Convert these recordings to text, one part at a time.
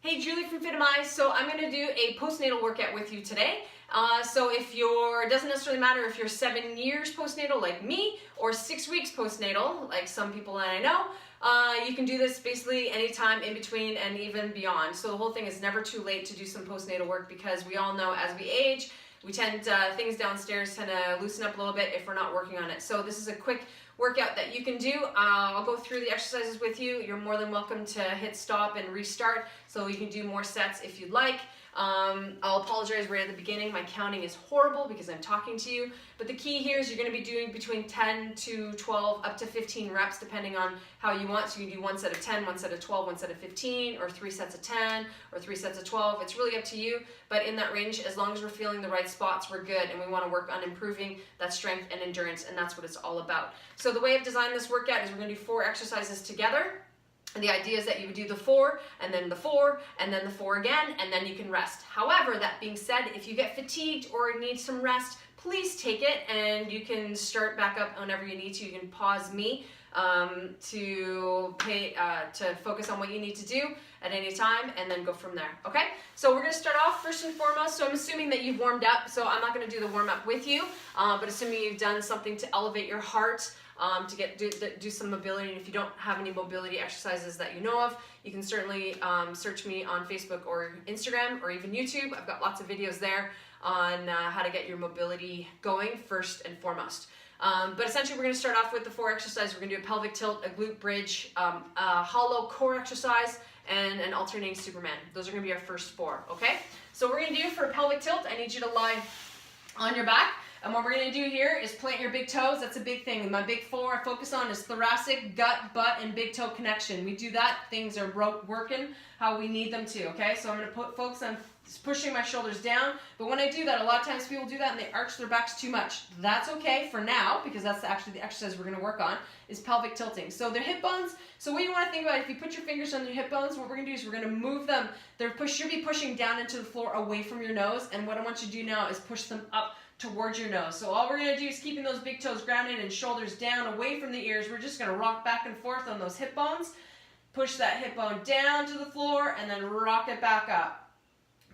Hey, Julie from FitMI. So I'm going to do a postnatal workout with you today. So if it doesn't necessarily matter if you're 7 years postnatal like me or 6 weeks postnatal like some people that I know, you can do this basically anytime in between and even beyond. So the whole thing is never too late to do some postnatal work, because we all know as we age, things downstairs tend to loosen up a little bit if we're not working on it. So this is a quick workout that you can do. I'll go through the exercises with you. You're more than welcome to hit stop and restart, so you can do more sets if you'd like. I'll apologize right at the beginning. My counting is horrible because I'm talking to you. But the key here is you're going to be doing between 10 to 12 up to 15 reps depending on how you want. So you can do 1 set of 10, 1 set of 12, 1 set of 15, or 3 sets of 10, or 3 sets of 12. It's really up to you. But in that range, as long as we're feeling the right spots, we're good. And we want to work on improving that strength and endurance. And that's what it's all about. So the way I've designed this workout is we're going to do 4 exercises together. And the idea is that you would do the 4, and then the 4, and then the 4 again, and then you can rest. However, that being said, if you get fatigued or need some rest, please take it, and you can start back up whenever you need to. You can pause me to focus on what you need to do at any time, and then go from there, okay? So we're gonna start off first and foremost. So I'm assuming that you've warmed up, so I'm not gonna do the warm up with you, but assuming you've done something to elevate your heart, to do some mobility. And if you don't have any mobility exercises that you know of, you can certainly search me on Facebook or Instagram or even YouTube. I've got lots of videos there on how to get your mobility going first and foremost. But essentially we're going to start off with the 4 exercises. We're going to do a pelvic tilt, a glute bridge, a hollow core exercise, and an alternating Superman. Those are going to be our first 4, okay? So what we're going to do for a pelvic tilt, I need you to lie on your back. And what we're going to do here is plant your big toes. That's a big thing. And my big 4 I focus on is thoracic, gut, butt, and big toe connection. We do that, things are working how we need them to, okay? So I'm going to focus on pushing my shoulders down. But when I do that, a lot of times people do that and they arch their backs too much. That's okay for now, because that's actually the exercise we're going to work on, is pelvic tilting. So the hip bones, so what you want to think about, if you put your fingers on your hip bones, what we're going to do is we're going to move them. Should be pushing down into the floor away from your nose. And what I want you to do now is push them up towards your nose. So all we're going to do is keeping those big toes grounded and shoulders down away from the ears. We're just going to rock back and forth on those hip bones. Push that hip bone down to the floor and then rock it back up.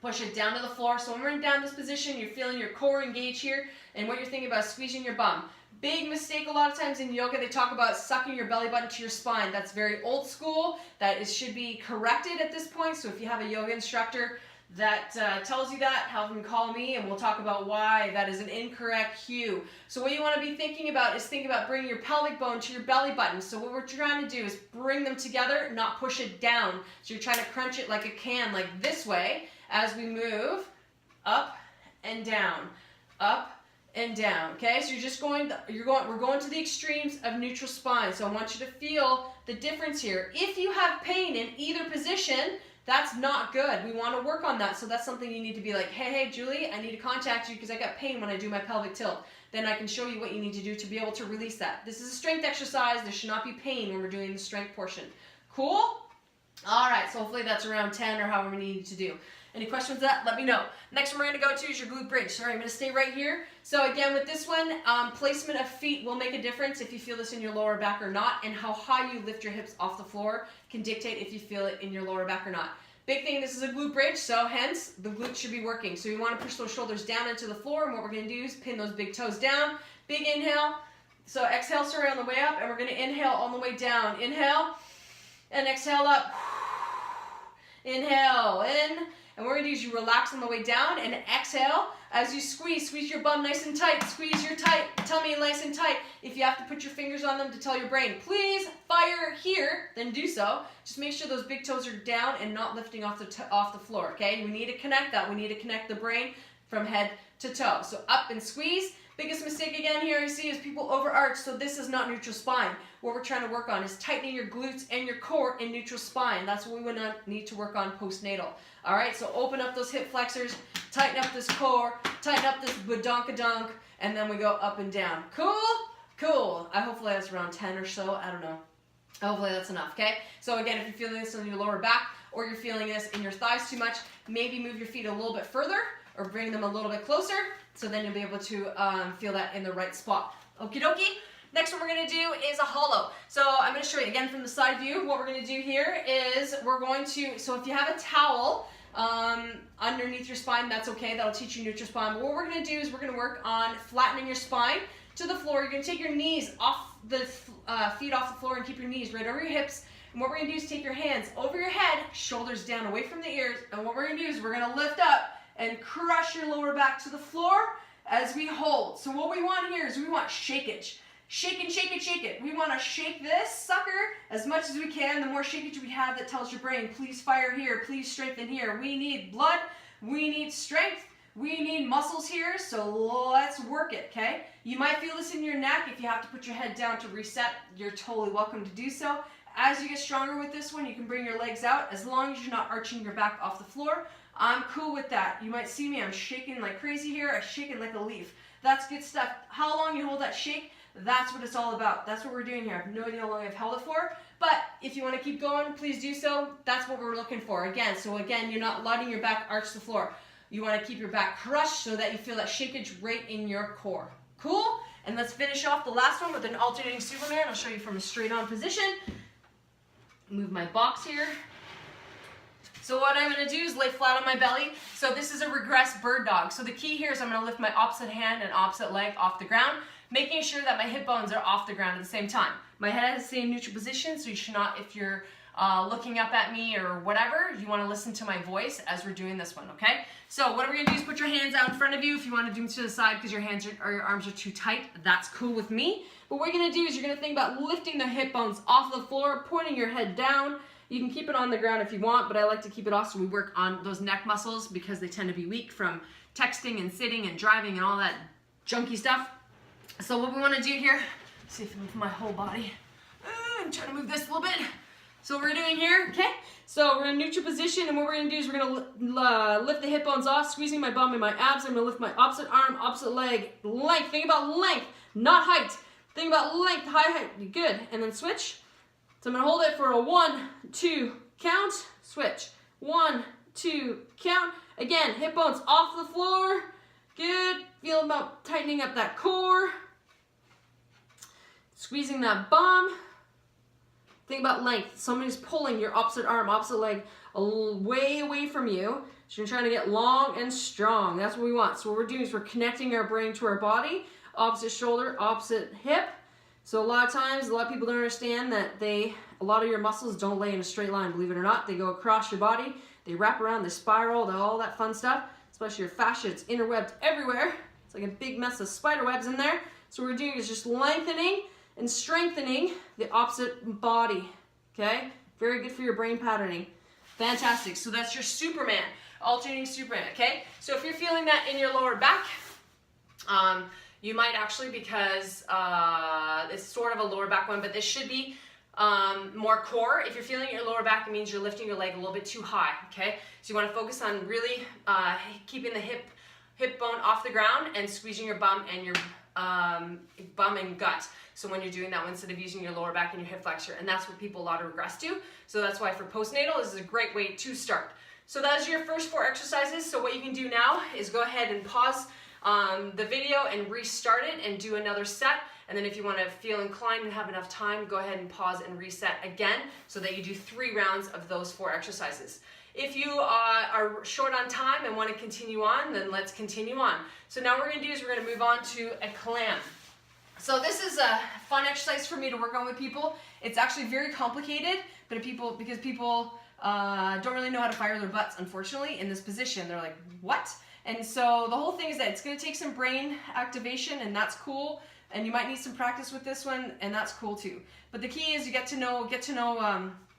Push it down to the floor. So when we're in down this position, you're feeling your core engage here, and what you're thinking about is squeezing your bum. Big mistake a lot of times in yoga, they talk about sucking your belly button to your spine. That's very old school. Should be corrected at this point. So if you have a yoga instructor that tells you that, have them call me and we'll talk about why that is an incorrect cue. So what you want to be thinking about is bringing your pelvic bone to your belly button. So what we're trying to do is bring them together, not push it down. So you're trying to crunch it like a can, like this way, as we move up and down, up and down. Okay, so we're going to the extremes of neutral spine. So I want you to feel the difference here. If you have pain in either position, that's not good. We want to work on that. So that's something you need to be like, hey, Julie, I need to contact you because I got pain when I do my pelvic tilt. Then I can show you what you need to do to be able to release that. This is a strength exercise. There should not be pain when we're doing the strength portion. Cool? All right, so hopefully that's around 10 or however many you need to do. Any questions with that? Let me know. Next one we're going to go to is your glute bridge. Sorry, I'm going to stay right here. So again, with this one, placement of feet will make a difference if you feel this in your lower back or not, and how high you lift your hips off the floor can dictate if you feel it in your lower back or not. Big thing, this is a glute bridge, so hence the glutes should be working. So you want to push those shoulders down into the floor, and what we're going to do is pin those big toes down. Big inhale. So exhale, sorry, on the way up, and we're going to inhale on the way down. Inhale, and exhale up. Inhale, in. And what we're going to do is you relax on the way down and exhale as you squeeze your bum nice and tight. Squeeze your tummy nice and tight. If you have to put your fingers on them to tell your brain, please fire here, then do so. Just make sure those big toes are down and not lifting off the floor, okay? We need to connect that. We need to connect the brain from head to toe. So up and squeeze. Biggest mistake again here I see is people overarch, so this is not neutral spine. What we're trying to work on is tightening your glutes and your core in neutral spine. That's what we would need to work on postnatal. All right, so open up those hip flexors, tighten up this core, tighten up this badonkadonk, and then we go up and down. Cool? Cool. Hopefully that's around 10 or so. I don't know. Hopefully that's enough, okay? So again, if you're feeling this in your lower back or you're feeling this in your thighs too much, maybe move your feet a little bit further or bring them a little bit closer, so then you'll be able to feel that in the right spot. Okie dokie. Next one we're gonna do is a hollow. So I'm gonna show you again from the side view. What we're gonna do here is we're going to, so if you have a towel underneath your spine, that's okay, that'll teach you neutral spine. But what we're gonna do is we're gonna work on flattening your spine to the floor. You're gonna take your knees off the feet off the floor and keep your knees right over your hips. And what we're gonna do is take your hands over your head, shoulders down away from the ears. And what we're gonna do is we're gonna lift up and crush your lower back to the floor as we hold. So what we want here is we want shakeage. Shake it, shake it, shake it. We want to shake this sucker as much as we can. The more shakeage we have, that tells your brain, please fire here, please strengthen here. We need blood, we need strength, we need muscles here, so let's work it, okay? You might feel this in your neck. If you have to put your head down to reset, you're totally welcome to do so. As you get stronger with this one, you can bring your legs out as long as you're not arching your back off the floor. I'm cool with that. You might see me, I'm shaking like crazy here. I'm shaking like a leaf. That's good stuff. How long you hold that shake, that's what it's all about. That's what we're doing here. I have no idea how long I've held it for, but if you want to keep going, please do so. That's what we're looking for. Again, so again, you're not letting your back arch the floor. You want to keep your back crushed so that you feel that shakeage right in your core. Cool? And let's finish off the last one with an alternating Superman. I'll show you from a straight on position. Move my box here. So what I'm going to do is lay flat on my belly. So this is a regress bird dog. So the key here is I'm going to lift my opposite hand and opposite leg off the ground, making sure that my hip bones are off the ground at the same time. My head has the same neutral position, so you should not, if you're looking up at me or whatever, you want to listen to my voice as we're doing this one, okay? So what we're going to do is put your hands out in front of you. If you want to do them to the side because your hands or your arms are too tight, that's cool with me. But what you're going to do is you're going to think about lifting the hip bones off the floor, pointing your head down. You can keep it on the ground if you want, but I like to keep it off so we work on those neck muscles because they tend to be weak from texting and sitting and driving and all that junky stuff. So what we want to do here, see if I move my whole body. I'm trying to move this a little bit. So what we're doing here, okay? So we're in neutral position, and what we're going to do is we're going to lift the hip bones off, squeezing my bum and my abs. I'm going to lift my opposite arm, opposite leg, length. Think about length, not height. Think about length, high height. Good. And then switch. So I'm going to hold it for a 1, 2 count. Switch. 1, 2 count. Again, hip bones off the floor. Good. Feel about tightening up that core. Squeezing that bum. Think about length. Somebody's pulling your opposite arm, opposite leg way away from you. So you're trying to get long and strong. That's what we want. So what we're doing is we're connecting our brain to our body. Opposite shoulder, opposite hip. So a lot of times, a lot of people don't understand that a lot of your muscles don't lay in a straight line, believe it or not. They go across your body. They wrap around, they spiral, all that fun stuff. Especially your fascia, it's interwebbed everywhere. It's like a big mess of spider webs in there. So what we're doing is just lengthening and strengthening the opposite body, okay? Very good for your brain patterning. Fantastic. So that's your Superman, alternating Superman, okay? So if you're feeling that in your lower back, you might actually, because it's sort of a lower back one, but this should be more core. If you're feeling your lower back, it means you're lifting your leg a little bit too high, okay? So you want to focus on really keeping the hip bone off the ground and squeezing your bum and your bum and gut. So when you're doing that one, instead of using your lower back and your hip flexor, and that's what people a lot of regress to. So that's why for postnatal, this is a great way to start. So that's your first 4 exercises. So what you can do now is go ahead and pause the video and restart it and do another set. And then if you want to feel inclined and have enough time, go ahead and pause and reset again so that you do 3 rounds of those 4 exercises. If you are short on time and want to continue on, then let's continue on. So now what we're going to do is we're going to move on to a clam. So this is a fun exercise for me to work on with people. It's actually very complicated, but because people don't really know how to fire their butts, unfortunately, in this position. They're like, what? And so the whole thing is that it's going to take some brain activation, and that's cool. And you might need some practice with this one, and that's cool too. But the key is you get to know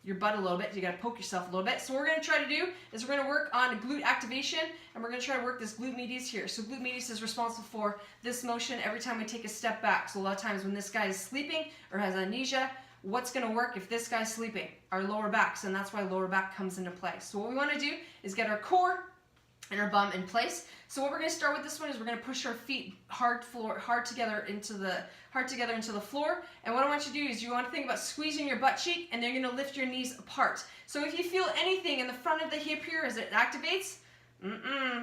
your butt a little bit. You got to poke yourself a little bit. So what we're going to try to do is we're going to work on glute activation, and we're going to try to work this glute medius here. So glute medius is responsible for this motion every time we take a step back. So a lot of times when this guy is sleeping or has amnesia, what's going to work if this guy's sleeping? Our lower backs, and that's why lower back comes into play. So what we want to do is get our core and our bum in place. So what we're going to start with this one is we're going to push our feet hard together into the floor. And what I want you to do is you want to think about squeezing your butt cheek, and then you're going to lift your knees apart. So if you feel anything in the front of the hip here as it activates,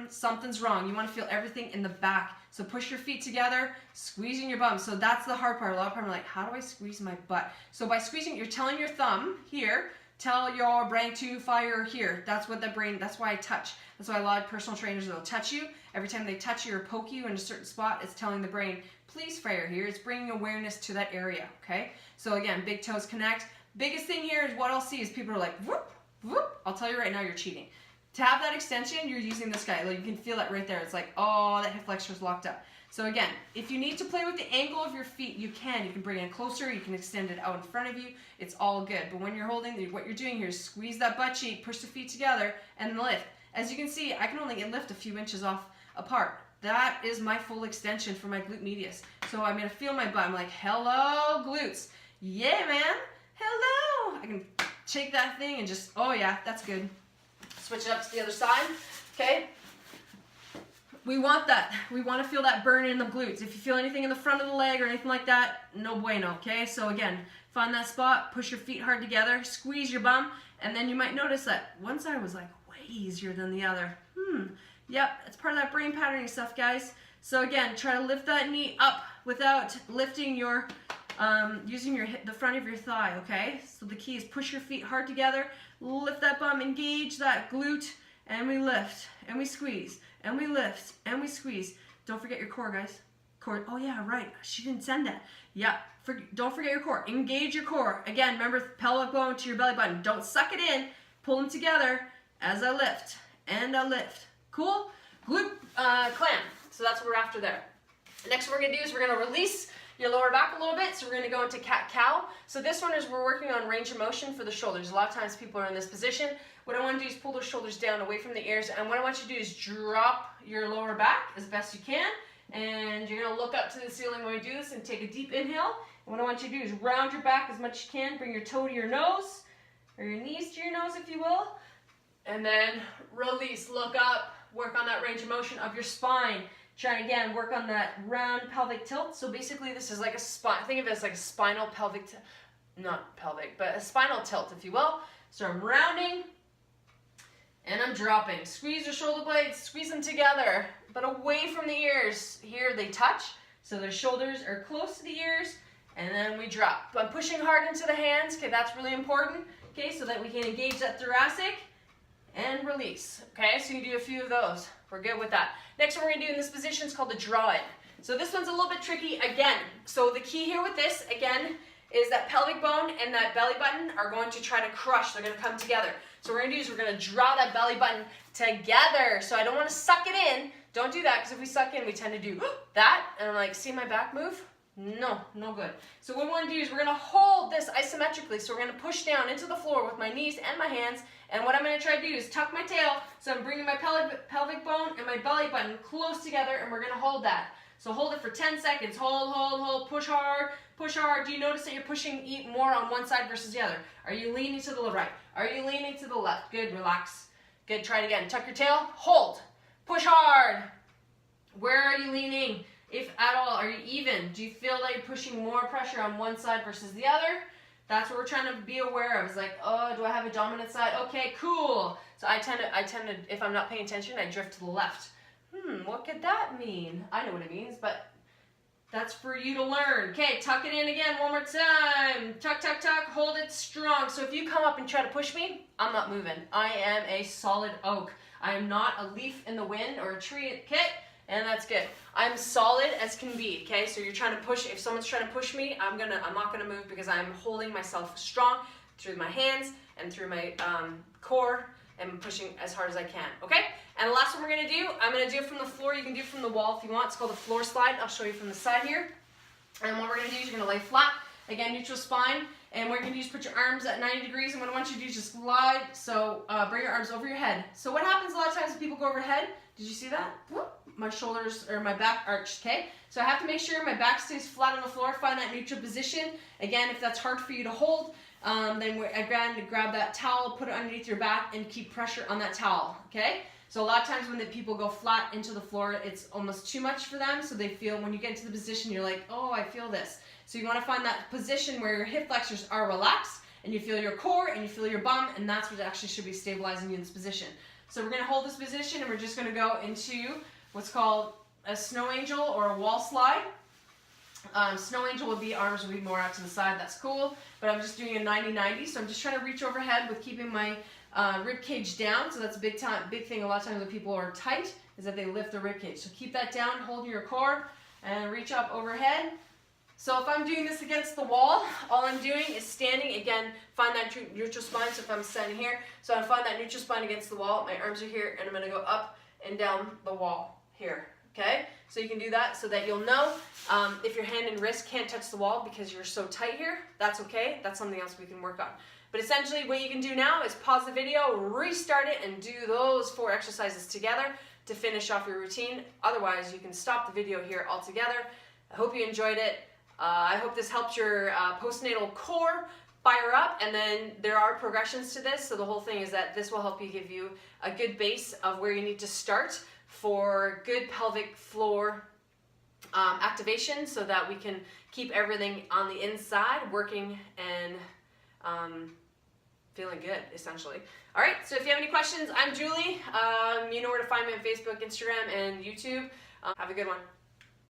Something's wrong. You want to feel everything in the back. So push your feet together, squeezing your bum. So that's the hard part. A lot of people are like, how do I squeeze my butt? So by squeezing, you're telling your thumb here, tell your brain to fire here. That's what the brain, that's why I touch. That's why a lot of personal trainers will touch you. Every time they touch you or poke you in a certain spot, it's telling the brain, please fire here. It's bringing awareness to that area, okay? So again, big toes connect. Biggest thing here is what I'll see is people are like, whoop, whoop. I'll tell you right now, you're cheating. To have that extension, you're using this guy. Like you can feel it right there. It's like, oh, that hip flexor is locked up. So again, if you need to play with the angle of your feet, you can. You can bring it closer. You can extend it out in front of you. It's all good. But when you're holding, what you're doing here is squeeze that butt cheek, push the feet together, and lift. As you can see, I can only lift a few inches apart. That is my full extension for my glute medius. So I'm going to feel my butt. I'm like, hello, glutes. Yeah, man. Hello. I can shake that thing and just, oh yeah, that's good. Switch it up to the other side, okay? We want that. We want to feel that burn in the glutes. If you feel anything in the front of the leg or anything like that, no bueno, okay? So again, find that spot, push your feet hard together, squeeze your bum, and then you might notice that one side was like way easier than the other. Yep, it's part of that brain patterning stuff, guys. So again, try to lift that knee up without lifting your, using your the front of your thigh, okay? So the key is push your feet hard together, lift that bum, engage that glute, and we lift, and we squeeze, and we lift, and we squeeze. Don't forget your core, guys. Core, oh yeah, right, she didn't send that. Yeah, don't forget your core. Engage your core. Again, remember pelvic bone to your belly button. Don't suck it in. Pull them together as I lift, and I lift. Cool? Glute clamp. So that's what we're after there. The next one we're going to do is we're going to release your lower back a little bit. So we're going to go into cat-cow. So this one is we're working on range of motion for the shoulders. A lot of times people are in this position. What I want to do is pull those shoulders down away from the ears. And what I want you to do is drop your lower back as best you can. And you're going to look up to the ceiling when we do this and take a deep inhale. And what I want you to do is round your back as much as you can. Bring your toe to your nose, or your knees to your nose if you will. And then release, look up, work on that range of motion of your spine. Try again, work on that round pelvic tilt. So basically this is like a spine, think of it as like a spinal pelvic, not pelvic, but a spinal tilt if you will. So I'm rounding and I'm dropping. Squeeze your shoulder blades, squeeze them together, but away from the ears. Here they touch, so the shoulders are close to the ears, and then we drop. I'm pushing hard into the hands, okay, that's really important, okay, so that we can engage that thoracic. And release. Okay, so you can do a few of those. We're good with that. Next one we're going to do in this position is called the draw in. So this one's a little bit tricky again. So the key here with this, again, is that pelvic bone and that belly button are going to try to crush. They're going to come together. So what we're going to do is we're going to draw that belly button together. So I don't want to suck it in. Don't do that, because if we suck in, we tend to do that. And I'm like, see my back move? No, no good. So what we want to do is we're going to hold this isometrically. So we're going to push down into the floor with my knees and my hands. And what I'm going to try to do is tuck my tail. So I'm bringing my pelvic bone and my belly button close together, and we're going to hold that. So hold it for 10 seconds. Hold, hold, hold. Push hard. Push hard. Do you notice that you're pushing more on one side versus the other? Are you leaning to the right? Are you leaning to the left? Good. Relax. Good. Try it again. Tuck your tail. Hold. Push hard. Where are you leaning? If at all, are you even? Do you feel like you're pushing more pressure on one side versus the other? That's what we're trying to be aware of. It's like, oh, do I have a dominant side? Okay, cool. So I tend to, if I'm not paying attention, I drift to the left. What could that mean? I know what it means, but that's for you to learn. Okay, tuck it in again one more time. Tuck, tuck, tuck. Hold it strong. So if you come up and try to push me, I'm not moving. I am a solid oak. I am not a leaf in the wind or a tree. Okay? And that's good. I'm solid as can be, okay? So you're trying to push, if someone's trying to push me, I'm not gonna move, because I'm holding myself strong through my hands and through my core, and pushing as hard as I can, okay? And the last one we're gonna do, I'm gonna do it from the floor. You can do it from the wall if you want. It's called a floor slide. I'll show you from the side here. And what we're gonna do is you're gonna lay flat, again, neutral spine, and what you're gonna do is put your arms at 90 degrees, and what I want you to do is just glide, so bring your arms over your head. So what happens a lot of times when people go overhead, did you see that? Whoop. My shoulders or my back arched, okay? So I have to make sure my back stays flat on the floor, find that neutral position. Again, if that's hard for you to hold, then again, grab that towel, put it underneath your back, and keep pressure on that towel, okay? So a lot of times when the people go flat into the floor, it's almost too much for them, so they feel, when you get into the position, you're like, oh, I feel this. So you want to find that position where your hip flexors are relaxed, and you feel your core, and you feel your bum, and that's what actually should be stabilizing you in this position. So we're going to hold this position and we're just going to go into what's called a snow angel or a wall slide. Snow angel would be, arms would be more out to the side, that's cool, but I'm just doing a 90-90, so I'm just trying to reach overhead with keeping my rib cage down. So that's a big thing a lot of times when people are tight, is that they lift the rib cage. So keep that down, hold your core, and reach up overhead. So if I'm doing this against the wall, all I'm doing is standing, again, find that neutral spine. So if I'm standing here, so I find that neutral spine against the wall, my arms are here, and I'm going to go up and down the wall here, okay? So you can do that so that you'll know if your hand and wrist can't touch the wall because you're so tight here, that's okay. That's something else we can work on. But essentially what you can do now is pause the video, restart it, and do those 4 exercises together to finish off your routine. Otherwise, you can stop the video here altogether. I hope you enjoyed it. I hope this helped your postnatal core fire up, and then there are progressions to this. So the whole thing is that this will help you give you a good base of where you need to start for good pelvic floor activation, so that we can keep everything on the inside working and feeling good, essentially. All right, so if you have any questions, I'm Julie. You know where to find me on Facebook, Instagram, and YouTube. Have a good one.